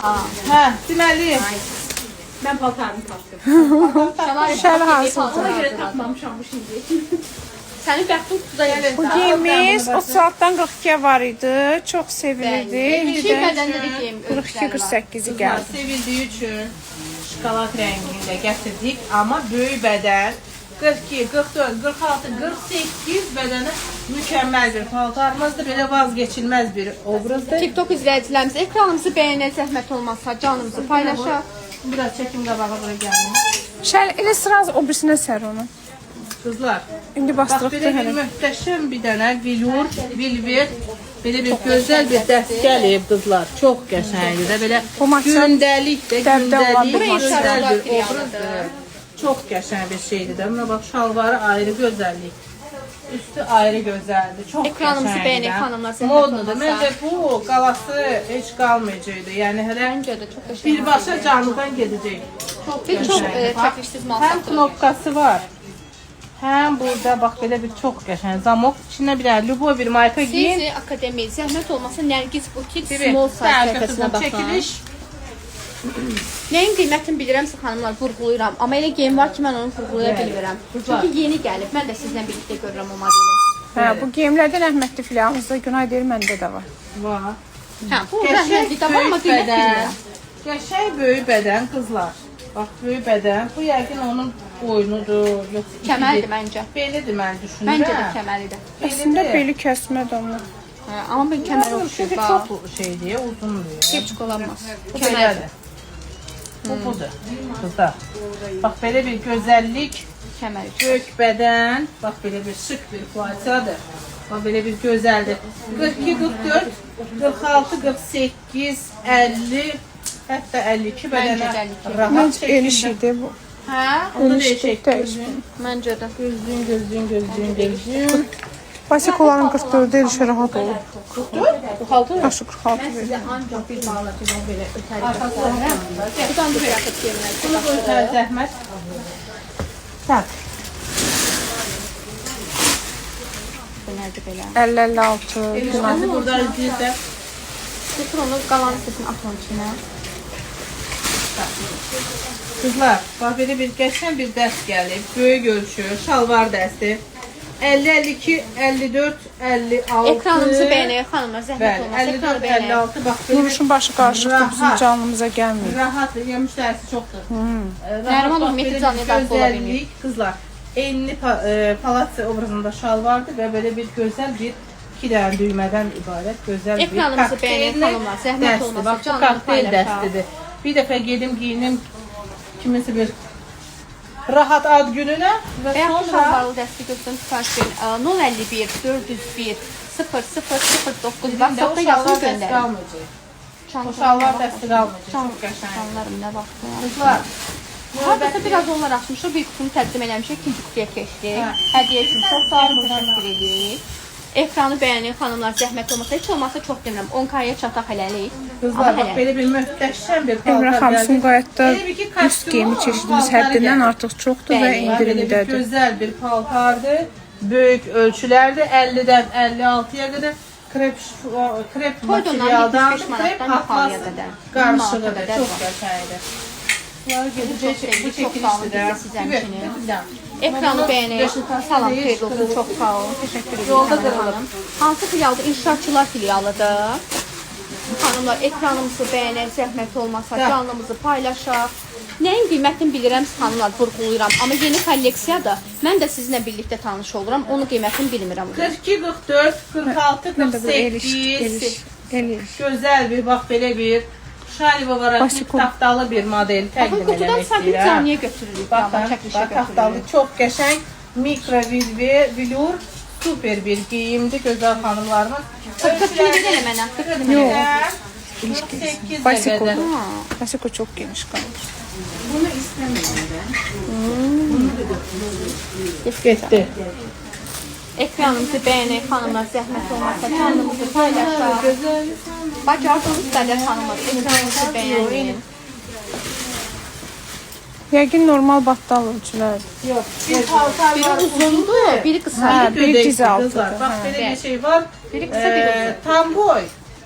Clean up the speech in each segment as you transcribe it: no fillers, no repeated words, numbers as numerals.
Hə, deməli. Mən paltarımı tapdım. Şəli hansı? Ona görə tapmamışam bu şimdi. Sənin bəxtin kutuda gəlir. Bu geyimiz 36-dan 42-yə var idi. Çox sevilirdi. İndi Şey də bədəndə də geyim. 42-48-i gəldi. Sevildiyi üçün şokolad rəngində gətirdik. Amma böyük bədən 42, 44, 46, 48 bədəni mükəmməl bir paltarımızdır. Belə vazgeçilməz bir obrazdır. TikTok izləyicilərimiz ekranımızı bəyənə, zəhmət olmazsa canımızı paylaşaq. Biraz çəkim qabağa bura gəlin. Şəli elə sıraz o birisinə sər onu. Qızlar, İndi bax bastırıq belə bir hələ. möhtəşəm bir dənə vilur, vilvet, belə bir gözəl bir dəst gəlib qızlar. Çox qəşəngdir də belə Bu maçlar gündəlik də dəbdə olan bir gündəlik gözəl maçlar bir obrazdır. Çox qəşəng bir şeydir də. Buna bax şalvarı ayrı gözəllik. Üstü ayrı gözəldir. Çox Ekranımızı qəşəngdir. bəyənək xanımlar, zəhmət Modludur. olmasa. Məncə bu qalası heç qalmayacaqdı. Yəni hələ Məncə də çox qəşəng. birbaşa canlıdan gedəcək. Çox Bir çox qəşəngdir. Bax, çəkilişsiz mal həm satılır. knopkası var. Həm burada bax belə bir çox qəşəng zamok. İçinə bir dənə Lübo bir marka giyin. Sizi Akademi, zəhmət olmasa Nərgiz Butik Evet, Small Size səhər səhifəsinə götürün, baxın. çəkiliş. Nəyin qiymətini bilirəmsə xanımlar vurğulayıram. Amma elə geyim var ki, mən onu vurğulaya bilmirəm. Çünki yeni gəlib. Mən də sizlə birlikdə görürəm o modeli. Hə, bu geyimlərdən Əhmədli filanımızda Günay deyir, məndə də var. Var. Hə, bu Qəşəng rəhmətli də var, amma böyük qiymət bədən. bilmirəm. Qəşəng böyük bədən qızlar. Bax böyük bədən. Bu yəqin onun boynudur, yoxsa Kəmərdir məncə. Belidir mən düşünürəm. Məncə də kəməlidir. Əslində beli kəsmədi onu. Hə, amma ben kəmər oxşuyur. Çünki Bax. çox şeydir, uzundur. Heç qolanmaz. Bu Kəmərdir. belədir. Bu budur. Qızlar. Bax belə bir gözəllik, Kəmər. gök bədən, bax belə bir şık bir platiyadır. Bax belə bir gözəldir. 42, 44, 46, 48, 50, hətta 52 bədənə Məncə də 52. rahat Məncə şəkildə. erişikdir bu. Hə, onu Erişik, deyəcək. dəyişmir. Məncə də. Gözlüyün. Basik olanın 44-də erişi rahat olur. 46 mı? Yaşı 46 verir. Ancaq bir bağlatacağım belə ötəri göstərəm. Buradan da bırakıb yeminə. Bunu ötər zəhmət. Tak. Bu nədir belə? 50-56 Günay. Elişimizi burada izləyirsə. Götür onu qalan sesin at onun içinə. Qızlar, bax belə bir qəşəng bir dəst gəlib. Böyük ölçü, şalvar dəsti. 50, 52, 54, 56. Ekranımızı bəyənək xanımlar, zəhmət Bəli, olmaz. 54, Ekranı bəyənək. 56 bax belə. Duruşun başı qarışıqdır, bizim Rahat. canlımıza gəlmir. Rahat, yəni müştərisi çoxdur. Nəriman o Mehdi Canlıya daxil ola bilmir. Qızlar, enli palatsi obrazında şalvardır və belə bir gözəl bir 2 dənə düymədən ibarət gözəl bir Ekranımızı bəyənək kokteyl xanımlar, zəhmət dəsti. olmasa Bax, bu canlı kokteyl paylaşaq. dəstidir. Bir dəfə gedim giyinim kiminsə bir rahat ad gününə və Və yaxud sonra şalvarlı dəsti götürün sifariş 051 401 0009 WhatsApp-da yazın göndərin. qalmayacaq. O şalvar dəsti qalmayacaq. Çox qəşəng. Canlarım nə vaxtı. Qızlar, Hardasa biraz onlar açmışıq, bir qutunu təqdim eləmişik, ikinci qutuya keçdik. Hə. Hədiyyə üçün çox sağ olun, təşəkkür edirik. Ekranı bəyənin xanımlar, zəhmət olmasa, heç olmasa çox demirəm, 10K-ya çataq hələlik. qızlar bax belə bir möhtəşəm bir Emrah paltar xanım gəldi. Sumqayıtda Elə bir ki, üst kostyumu, geyimi çeşidimiz paltarı həddindən gəldi. artıq çoxdur və Bəli, Belə bir indirimdədir. gözəl bir paltardır. Böyük ölçülərdir. 50-dən 56-ya qədər krep Toydondan materialdan 75 krep manatdan yuxarıya atlas qədər. qarışığıdır. Manata qədər Çox var. qəşəngdir. Bunlar gedəcək Çox sevdik, bu çox sağ olun, çəkilişdir. biz də sizin Evet, üçün. Ekranı bəyənək, salam, xeyirli olsun, çox sağ olun, təşəkkür edirəm. Yolda Səmən qırılıb. xanım. Hansı filialdır? İnşaatçılar filialıdır. Xanımlar, ekranımızı bəyənək, zəhmət olmasa, Hə. canlımızı paylaşaq. Nəyin qiymətini bilirəm, xanımlar, vurğulayıram. Amma yeni kolleksiyadır. Mən də sizinlə birlikdə tanış oluram, onun qiymətini bilmirəm. 42, 44, 46, Mən də bu eliş, 48. eliş. Gözəl bir bax belə bir şaliva varaklı Basiko. taftalı bir model Baxın, təqdim qutudan eləmək sabit istəyirəm. caniyə götürürük. Baxın, Çəkilişə bax, taftalı götürürük. çox qəşəng mikro vilur super bir geyimdir gözəl xanımlarımız. 40 kilo də mənə, 40 kilo. Yox. 48 Basiko. qədər. Basiko çox geniş qalır. Bunu istəmirəm mən. Getdi. Ekranımızı bəyənək, xanımlar, zəhmət olmasa, canlımızı paylaşaq. Gözəl. Bacardığınız qədər xanımlar, ekranımızı bəyənin. Yəqin normal battal ölçülər. Yox, bir paltar Biri var. uzundur, biri qısa. Hə, bir Gödək diz altı. qızlar. Bax belə bir şey var. Biri qısa, biri uzun. Tam boy.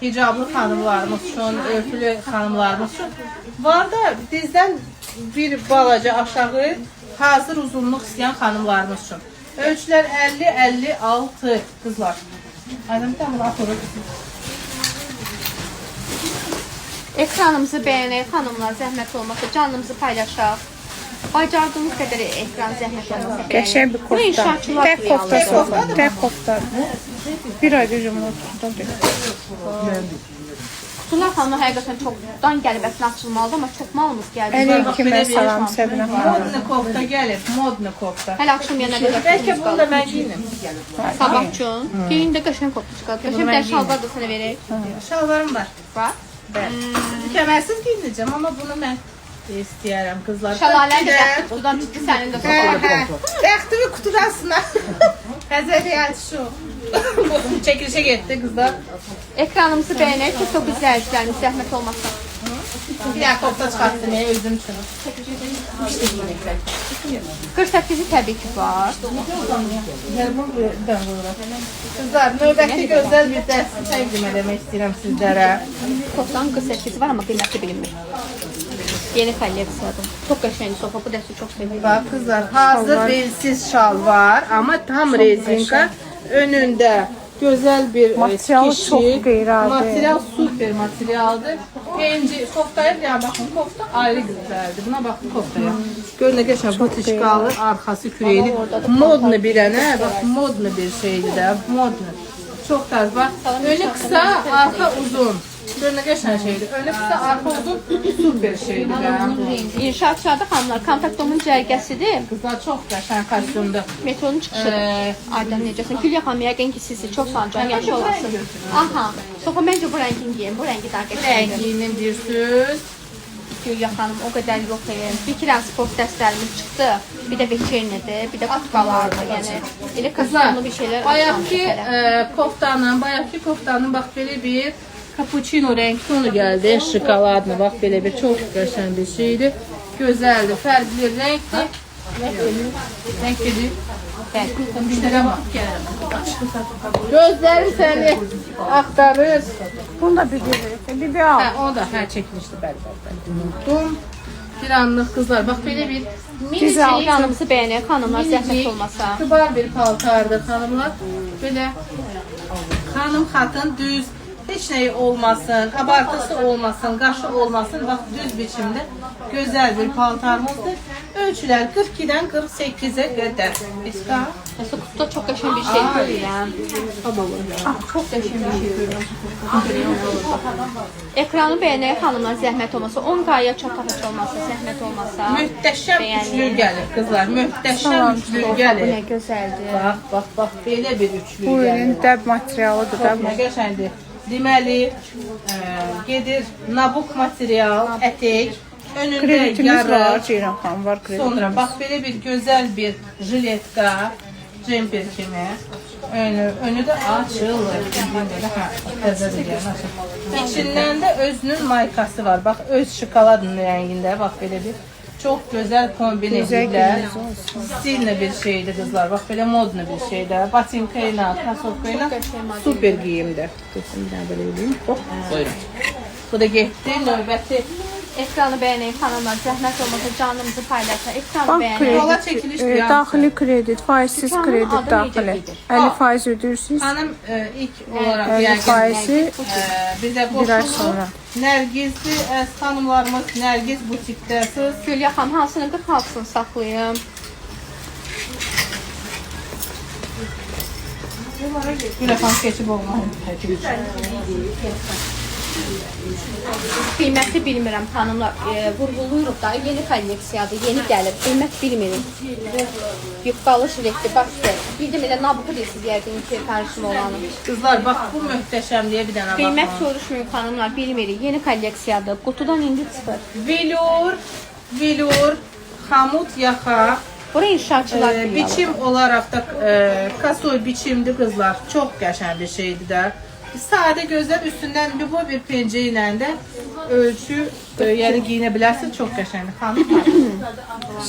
hicablı xanımlarımız üçün, örtülü xanımlarımız üçün. Var da dizdən bir balaca aşağı hazır uzunluq istəyən xanımlarımız üçün. Ölçülər 50-56 qızlar. Aydın bir tane atırıq. Ekranımızı bəyənək, xanımlar, zəhmət olmasa canımızı paylaşaq. Bacardığımız qədər ekran zəhmət olmasa Qəşəng bir Bu kofta. inşaatçılar Tək kofta dünyaları. soğuk. Tək kofta. Bir ayda cümle tuttum. Kutular xanımlar həqiqətən çoxdan gəlib əslində açılmalıdır, amma çox malımız gəldi. Əleykum Bax, belə bir- salam Səbinə xanım. Modna kofta gəlib, modna kofta. Hələ axşam yana qədər Bəlkə kutumuz bunu da qalır. mən giyinim. Sabah üçün. Geyində qəşəng kofta çıxardı. Qəşəng bir şalvar da sənə verək. Şalvarım var. Var. Kəmərsiz giyinəcəm, amma bunu mən istəyərəm qızlar. Şəlalən də dəxli kutudan çıxdı, sənin də soxulur. Bəxtimi qutudasına. Həzər yəni şu. Çəkilişə getdi qızlar. Ekranımızı bəyənək ki, çox izləyicilərimiz zəhmət olmasın. Bir dənə kofta çıxartdım ya özüm üçün. 48-i təbii ki var. Qızlar, növbəti gözəl bir dərs təqdim eləmək istəyirəm sizlərə. Koftanın 48-i var, amma qiyməti bilinmir. Yeni kolleksiyadır. Çox qəşəng sofa, bu dəsti çox seviyorum. Bax qızlar, hazır belsiz şal var, amma tam rezinka. Önündə gözəl bir Materialı kişi. çox qeyri-adi. Material super materialdır. Penci, koftaya bir baxın, kofta ayrı gözəldir. Buna baxın koftaya. Gör nə qəşəng patişkalı, arxası kürəkli. Modlu bir dənə, bax modlu bir şeydir də, modlu. Çox tarz var. Önü qısa, arxa uzun. Gör nə qəşəng şeydir. Önü qısa, arxa uzun, super şeydir də. İnşaatçılarda xanımlar, kontaktomun cərgəsidir. Qızlar çox qəşəng kostyumdur. Metronun çıxışıdır. Aydan necəsən? Gülya xanım, yəqin ki sizi çox sancan, yaxşı olasın. Aha, sofa məncə bu rəngin giyin, bu rəngi daha qəşəngdir. Rənginin bir söz. Gülya xanım, o qədər yox deyil. Bir iki dənə sport dəstlərimiz çıxdı. Bir də veçernidir, bir də qutqalardır. Yəni, elə kostyumlu bir şeylər. Bayaqki koftanın bax belə bir cappuccino rəng tonu gəldi. Şokoladlı, bax belə bir çox qəşəng bir şeydir. Gözəldir, fərqli rəngdir. Rəng gedir. Müştərə bax gəlirəm. Gözləri səni axtarır. Bunu da bir bir al. Hə, o da çəkmişdi bəli. Unutdum. Bir anlıq qızlar, bax belə bir mini Ekranımızı bəyənək, xanımlar, zəhmət olmasa. kibar bir paltardır xanımlar. Belə xanım xatın düz, heç nəyi olmasın, abartısı olmasın, qaşı olmasın. Bax düz biçimdə gözəl bir paltarımızdır. Ölçülər 42-dən 48-ə qədər. Biska. Mesela kutuda çok qəşəng bir şey görürəm. Çok qəşəng bir şey görürəm. Ekranı bəyənək xanımlar, zəhmət olmasa, 10 qaya çataq heç olmasa, zəhmət olmasa. Möhtəşəm üçlü gəlir qızlar. Möhtəşəm üçlü Bu gəlir. nə gözəldir. Bax, belə bir üçlü Bu gəlir. ürün dəb materialıdır da. Çox nə qəşəngdir. Deməli, gedir nabuk material, ətək, önündə Kreditimiz var, yarı, Ceyran xanım var kredit. sonra bax belə bir gözəl bir jiletka, jemper kimi. Önü də açılır. Təzədir yəni açılır. İçindən də özünün maykası var. Bax öz şokoladın rəngində, bax belə bir çox gözəl kombin ediblər. Stilli bir şeydir qızlar. Bax belə modlu bir şeydir. Batinka ilə, krasovka ilə super geyimdir. Kesin bir dənə belə eləyim. Buyurun. Bu da getdi. Növbəti Ekranı bəyənək xanımlar, zəhmət olmasa canımızı paylaşaq. Ekranı Bank bəyənək. Yola kredit, çəkilişdir yəni. daxili kredit, faizsiz Dükkanın kredit adı daxili. necədir? 50% ödəyirsiniz. xanım ilk olaraq 50 yəqin faizi bizə bir ay qoşuldu. sonra. Nərgizli xanımlarımız Nərgiz butikdəsiz. Gülya xanım, hansını 46-sını saxlayım. Telefon keçib olmalı. Qiyməti bilmirəm xanımlar. Vurğuluyuruq da, yeni kolleksiyadır, yeni gəlib. Qiymət bilmirik. Yufqalı jiletli, bax sizə. Bildim elə nabuku deyirsiniz yəqin ki, karışım olanı. Qızlar bax bu möhtəşəmliyə bir dənə baxın. Qiymət soruşmayın xanımlar, bilmirik. Yeni kolleksiyadır. Qutudan indi çıxır. Velur, xamut yaxa, Bura inşaatçılar bilirlər. biçim olaraq da kasoy biçimli qızlar. Çox qəşəng bir şeydir də. Sadə gözəl üstündən bu bir pencə ilə də ölçü, yəni giyinə bilərsiniz. Çox qəşəngdir. Xanım.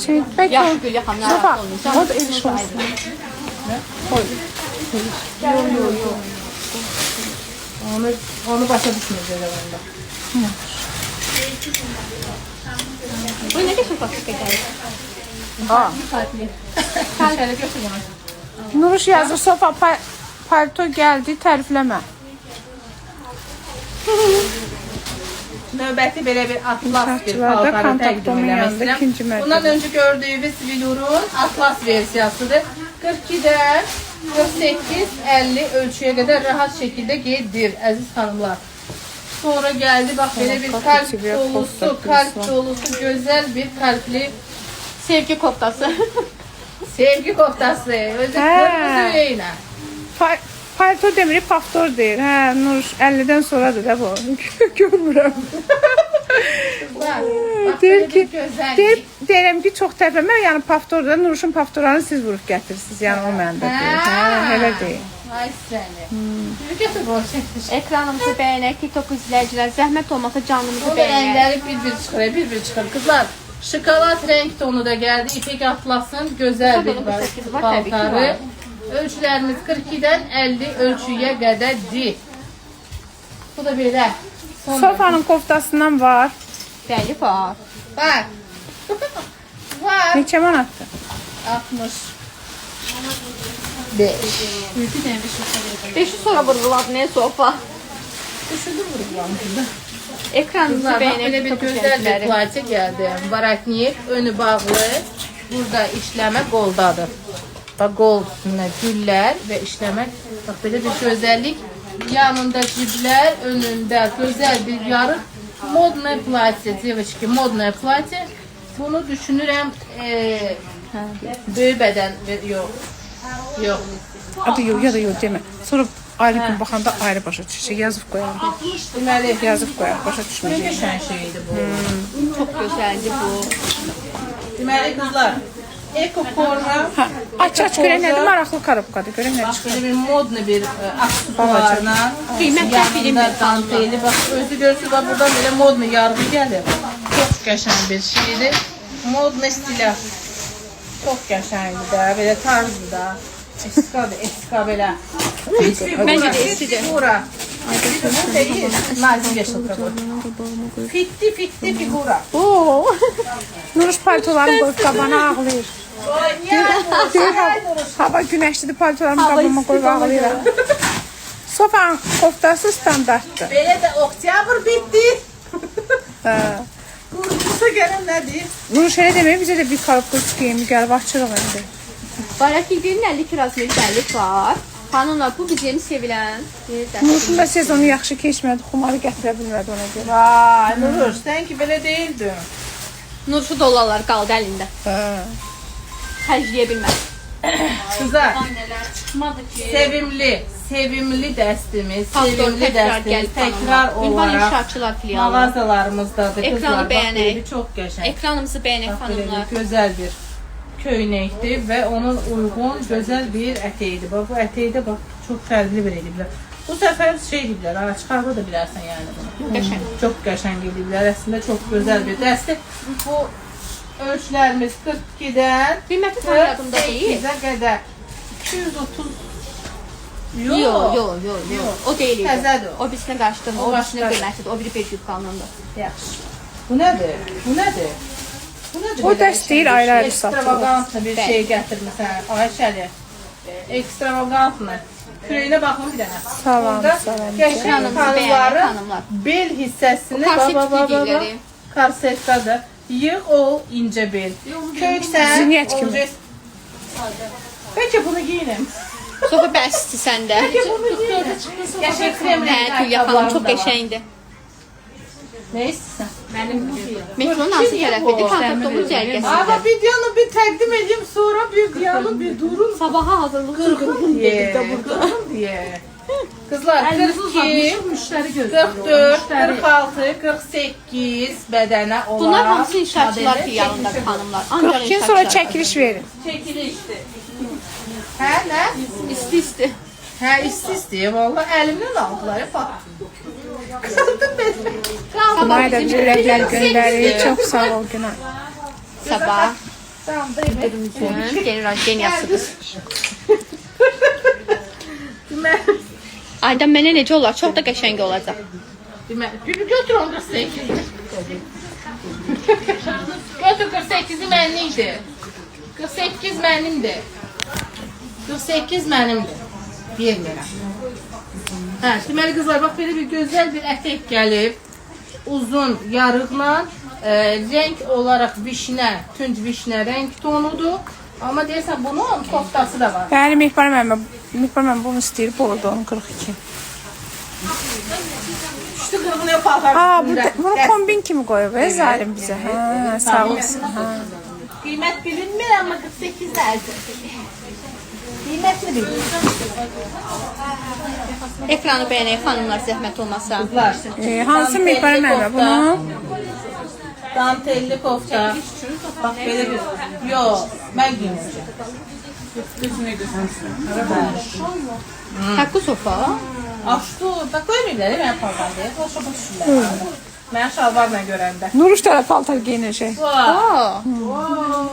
Şey, bəlkə Yaxşı Gülya xanım, narahat olmayın. o da eriş olsun. Onu başa düşməyəcək onda. Bu ne geçin patika gelir? Aa. Şöyle götür bunu. Nuruş yazır, Sofa palto gəldi, tərifləmə. Növbəti belə bir atlas bir İnşaatçılarda paltarı təqdim kontaktomun eləmək yanında istəyirəm. ikinci mərtəbə. Bundan öncə gördüyümüz Vilurun atlas versiyasıdır. 42'den 48-50 ölçüye kadar rahat şekilde giydir əziz hanımlar. Sonra geldi bak böyle bir kalp dolusu güzel bir kalpli Sevgi koftası. sevgi koftası. Özü kırmızı öyle. Palto demiri, paftor deyir. Hə, Nuruş 50-dən sonradır da bu. Görmürəm. Bak Deyir böyle ki, bir güzellik. deyirəm ki, çox tərəfləmə, yəni paftorda Nuruşun paftorlarını siz vurub gətirirsiniz. Yəni o məndə deyir. Hə, elə deyir. Ay seni. Bir götür bu şey. Ekranımızı beğenek, TikTok izleyiciler. Zahmet olmasa canımızı Onun beğenek. renkleri bir çıkar. Kızlar şokolat renk tonu da geldi. İpek Atlas'ın güzel bir Tabii, 8 var, tabii ki paltarı. var. Ölçülerimiz 42'den 50 ölçüye kadardır. Bu da böyle. Son Sofanın koftasından var. Belli var. Bak. Var. Neçə manatdır? 60. 5. 5'i sonra vurguladın ne sofa. Düşündüm bunu. Ekranımızı Kızlar bak beğenek, böyle bir TikTok güzel bir izleyicileri. parça geldi. Varaknik önü bağlı. Burada işleme goldadır. Bak gold üstünde güller ve işleme. Bak böyle bir güzellik. Yanında cibler, önünde güzel bir yarık. Modne plатье, девочки, modne plатье. Bunu düşünürəm böyük bədən yok. Yok. Adı yox, ya da yox demə. Sonra ayrı gün baxanda ayrı başa düşəcək. Yazıb qoyarım. Deməli, Yazıb qoyarım, başa ne düşməyəcək. geçen şeydi bu. Çok güzeldi bu. Deməli kızlar, Eko Korna Hə, aç görək nədir? Maraqlı korobkadır. Görək nə çıxır. böyle bir modne bir aksesuarla Qiymətlər yanında bilinmir. danteli. Bak özü görürsünüz bak buradan böyle modne yargı gelir. Çok qəşəng bir şeydir. Modne stila. Çok qəşəngdir də, böyle tarzdır da. Eska belə. Fit Məncə də fit eskidir. figura. Bu değil, nazik yaşıldı bu. Fitti figura. Oo. Nuruş paltolarını qoyub qabana ağlayır. Deyir, hava günəşlidir, paltolarımı qabama qoyub ağlayıram. Sofanın koftası standartdır. Belə də oktyabr bitdi. Hə. Qurdusa gələn nədir? Nuruş elə demək, bizə də bir korobka çıxayım, gəlib açırıq indi. Barakilginin 50 kirazmeli bəllik var. Hanımlar bu bizim sevilen. Nuruşun da sezonu yaxşı keçmədi, xumarı gətirə bilmədi ona görə. Vay, Nuruş, sən ki belə deyildin. Nurşu dollarlar qaldı əlində. Hə. Həcləyə bilməz. Kızlar, Çıxmadı ki. sevimli dəstimiz, Faktor sevimli təkrar dəstimiz gəlib təkrar hanımlar. Ünvan olaraq inşaatçılar filialı. mağazalarımızdadır. Ekranı Kızlar, bax, bəyənək. belə bir çox qəşəng. Ekranımızı beğenek Bax, belə hanımlar. bir gözəl bir köynəkdir və onun uyğun gözəl bir ətəyidir. Bax, bu ətəyi də bax, çox fərqli bir ediblər. Bu səfər şey ediblər, ha, çıxarda da bilərsən yəni bunu. Qəşəng. Çox qəşəng ediblər. Əslində çox gözəl bir dəstir. Bu ölçülərimiz 42-dən Qiyməti tam yadımda deyil. 48-ə qədər 230 Yok. O değil. Təzədir o. O birisine karıştırma. O O birisine başqa. kıymetli. O biri 500 kanununda. Yaxşı. Bu nədir? Bu nədir? Bu nədir? O belə dəst bir deyil, şey? ayrı-ayrı satılır. Ekstravagantlı bir şey gətirmisən. Ayşəli. Ekstravagantlı. Kürəyinə baxın bir dənə. Salam, Burada salam. qəşəng Ekranımızı beğenin xanımların hanımlar. bel hissəsini Bu korsetli giyləri. korsetdadır. Yığ o incə bel. Köksən. Ziynət kimi. Bəlkə bunu giyinim. Sonra bəsdir səndə. Qəşəng kremli Hə, Tülya xanım çox qəşəngdir. Nə istəyirsən? Metronun hansı tərəfidir? Kontaktomuz cərgəsində. Ama videonu bir təqdim edeyim, sonra videonu bir durun. Sabaha hazırlıq Qırğın diye, qırğın diye. Kızlar 42, 44, 46, 48 bədənə olaraq. Bunlar hamısı inşaatçılar modeli filialındadır çəkilişi. hanımlar. Ancaq 42 sonra inşaatçılar. çəkiliş verin. Çəkilişdir. Hə, nə? İsti. Hə, isti, vallahi əlimdən aldılar, bax. Qızdım mən. Günay da gülə-gülə göndərir. Çox sağ ol Günay. Sabah. Tamam, deyim. General geniyasıdır. Aydan mənə necə olar? Çox da qəşəng olacaq. Bir götür onu 48. Götür 48'i mənimdir. 48 mənimdir. 48 mənimdir. Vermirəm. Hə, deməli qızlar, bax belə bir gözəl bir ətək gəlib. Uzun yarıqla, renk olaraq vişnə, tünd vişnə renk tonudur. Amma deyirsən bunun koftası da var. Bəli, Mehbar müəllim bunu istəyir, bordonu 42. Düşdü qırğınaya paltar. Aa, bunu kombin kimi qoyub, zalim bizə. Hə, sağ olsun. Qiymət bilinmir, amma 48 ərdir. Qiymətli bilinmir. Ekranı bəyənək xanımlar, zəhmət olmasa. Qızlar. Hansı Mehbar müəllim bunu? Dantelli kofta. Bak böyle bir. Yok, ben giyineceğim. Haqqı sofa. Açtı. Bak koymayayım değil mi? Ben paltar diye. Boşa boşuşurlar. Ben şalvarla görəndə. Nuruş da paltar giyinəcək. Aa,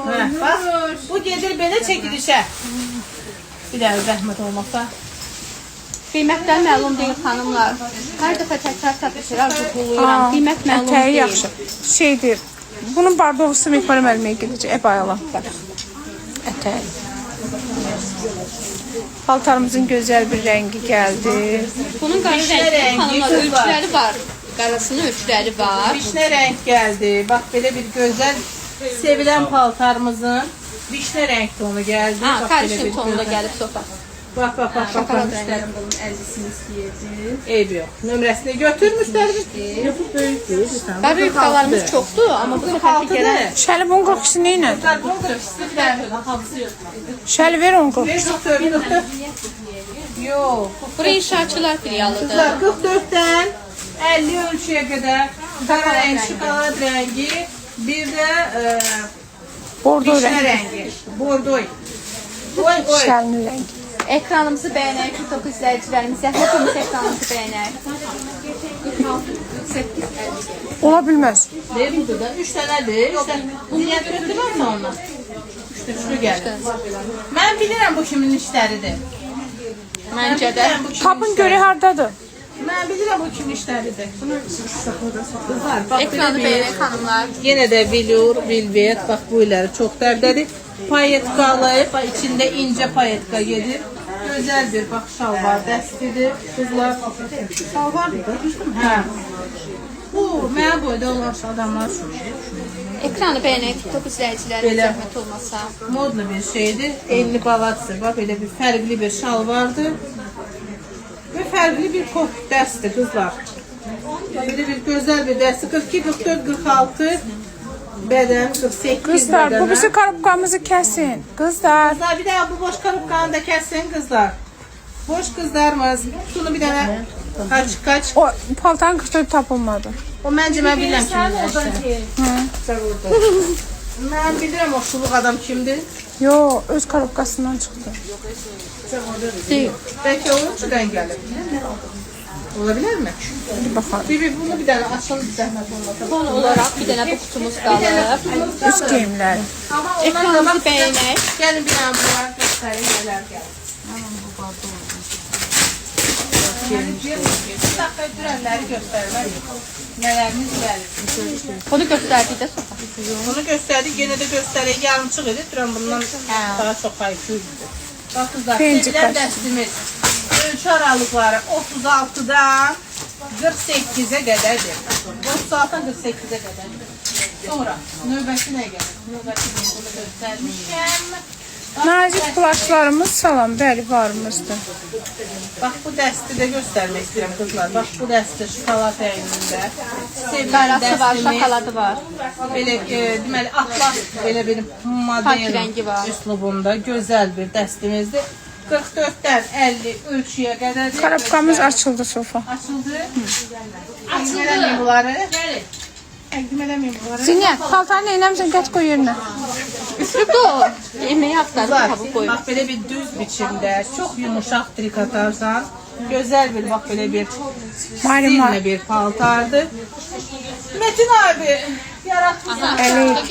Hə, bax, bu gedir belə çəkilişə. Bir də zəhmət olmasa. qiymətlər məlum deyil xanımlar. Hər dəfə təkrar tapışıram, quluyuram. Qiymət məlum Ətəyi deyil. yaxşı. Şeydir, bunun bardovusu Mehbar müəllimə gedəcək. Əbayala. Ətəyi. Paltarımızın gözəl bir rəngi gəldi. Bunun qara Vişnə rəngi rəngi, xanımlar qızlar. ölçüləri var. Qarasının ölçüləri var. Vişnə rəng gəldi. Bax belə bir gözəl sevilən paltarımızın vişnə rəng tonu gəldi. Ha, Bax, belə karışım bir tonunda gözəl. gəlib sofa. Bax, bax, bax, bax. Şokolad Müştəri rəngi. bunun əzisini istəyəcək. Eyb yox. Nömrəsini götür müştərimiz. Yox, bu böyükdür. Qara yufqalarımız çoxdur, amma bu səfərki gələn 46'dır. Şəli bunun 42-si nə ilə? Bunun 42'si Şəli ver onun 42-si. 44. Yox. bura inşaatçılar filialıdır. Kızlar 44'ten 50 ölçüye kadar kara renk, şokolad rengi, bir de Bordo vişne rəngi. rengi. Bordoy. Oy oy. Şəlinin rəngi. Ekranımızı bəyənək, TikTok izləyicilərimiz, zəhmət olmasa ekranımızı bəyənək. 48-50. Ola bilməz. Ne burada da? 3 tanedir. Diğer götürürse ondan. Üçlü geldi. Ben bilirim bu kimin işleridir. Məncə də. Tapın görək hardadır. Ben bilirim bu kimin işleridir. Kızlar bak Ekranı böyle bir. bəyənək xanımlar. Yine de velour, velvet, bak bu ileri çok derdedir. Payetkalı, bak içinde ince payetka gelir. Güzel bir bak şalvar dəstidir. Kızlar, şalvar da düzdür mü? Hə. Bu, mənə boyda olan adamlar üçün Ekranı bəyənək, TikTok izləyicilərimiz, Belə. zəhmət olmasa. modlu bir şeydir. Enli balatsır. Bak böyle bir fərqli bir şalvardır. Ve fərqli bir kot dəsti kızlar. Böyle bir güzel bir dəsti. 42, 44, 46. Beden 48 Qızlar, bu bedene. bizi karabkamızı kəsin. Qızlar. Kızlar bir daha bu boş karıpkanı da kessin kızlar. Boş kızlarımız. Şunu bir tane kaç. O paltarın 44 tapılmadı. O bence ben bilmem kimdir. Ben bilirim o şuluk adam kimdir. Yo, öz karabkasından çıxdı. Deyil. Belki onun içinden gelir. Olabilir mi? Bir baxalım. Bir bunu bir tane açalım bir zahmet olmasa. Son olaraq bir dənə bu kutumuz qalır. Üst geyimlər. Ama onlar da Ekranımızı bak. bəyənək. Gelin bir an bunlar gösterin neler geldi. Bir dakika dürenleri göstermek. Nelerimiz geldi. Onu göstərdikdə sofa. Bunu gösterdik, yine de göstereyim. Yarın çıkıyor. Duran bundan daha çok kayıtlıydı. Bak kızlar, Penci sevilen kaç? destimiz. Ölçü aralıkları 36'dan 48'e kadardır. 36'dan 48'e kadardır. Sonra növbəti nə gəlir? Növbəti bunu göstermişim. Nazik plaşlarımız salam, bəli, varımızdır. Bak bu dəsti də göstermek istiyorum kızlar. Bak bu dəsti şokolad rəngində. Sevilen Qarası var, dəstimiz. şokoladı var. Belə deməli atlas belə bir Xaç model rəngi var. üslubunda gözəl bir dəstimizdir. 44'ten 50 ölçüye kadar Karabkamız açıldı sofa. açıldı. Açıldı. Bunları. Təqdim eləməyim bunları. Zinət, paltarı neyləmişsən, gəç qoy yerinə. Üslubda o. Yeməyi axtarıb qabı qoyub. Bak böyle bir düz biçimde, çok yumuşak trik atarsan, güzel bir bak böyle bir Marim var. silme bir paltardı. Metin abi, yaratmış. Əli.